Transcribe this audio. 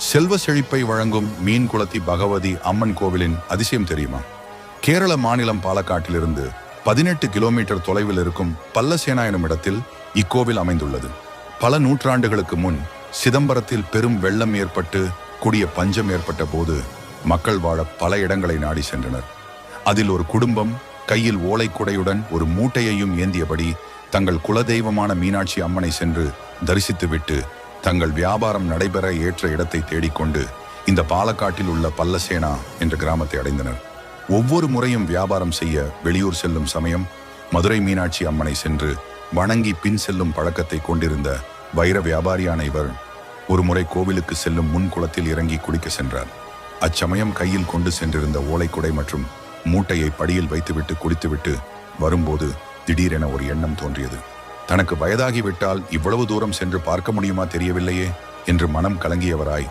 செல்வ செழிப்பை வழங்கும் மீன்குளத்தி பகவதி அம்மன் கோவிலின் அதிசயம் தெரியுமா? கேரள மாநிலம் பாலக்காட்டிலிருந்து 18 கிலோமீட்டர் தொலைவில் இருக்கும் பல்லசேனா எனும் இடத்தில் இக்கோவில் அமைந்துள்ளது. பல நூற்றாண்டுகளுக்கு முன் சிதம்பரத்தில் பெரும் வெள்ளம் ஏற்பட்டு கொடிய பஞ்சம் ஏற்பட்ட போது மக்கள் வாழ பல இடங்களை நாடி சென்றனர். அதில் ஒரு குடும்பம் கையில் ஓலைக்குடையுடன் ஒரு மூட்டையையும் ஏந்தியபடி தங்கள் குலதெய்வமான மீனாட்சி அம்மனை சென்று தரிசித்துவிட்டு தங்கள் வியாபாரம் நடைபெற ஏற்ற இடத்தை தேடிக்கொண்டு இந்த பாலக்காட்டில் உள்ள பல்லசேனா என்ற கிராமத்தை அடைந்தனர். ஒவ்வொரு முறையும் வியாபாரம் செய்ய வெளியூர் செல்லும் சமயம் மதுரை மீனாட்சி அம்மனை சென்று வணங்கி பின் செல்லும் பழக்கத்தை கொண்டிருந்த வைர வியாபாரியான இவர் ஒரு முறை கோவிலுக்கு செல்லும் முன் குளத்தில் இறங்கி குளிக்க சென்றார். அச்சமயம் கையில் கொண்டு சென்றிருந்த ஓலைக்குடை மற்றும் மூட்டையை படியில் வைத்துவிட்டு குளித்துவிட்டு வரும்போது திடீரென ஒரு எண்ணம் தோன்றியது. தனக்கு வயதாகிவிட்டால் இவ்வளவு தூரம் சென்று பார்க்க முடியுமா தெரியவில்லையே என்று மனம் கலங்கியவராய்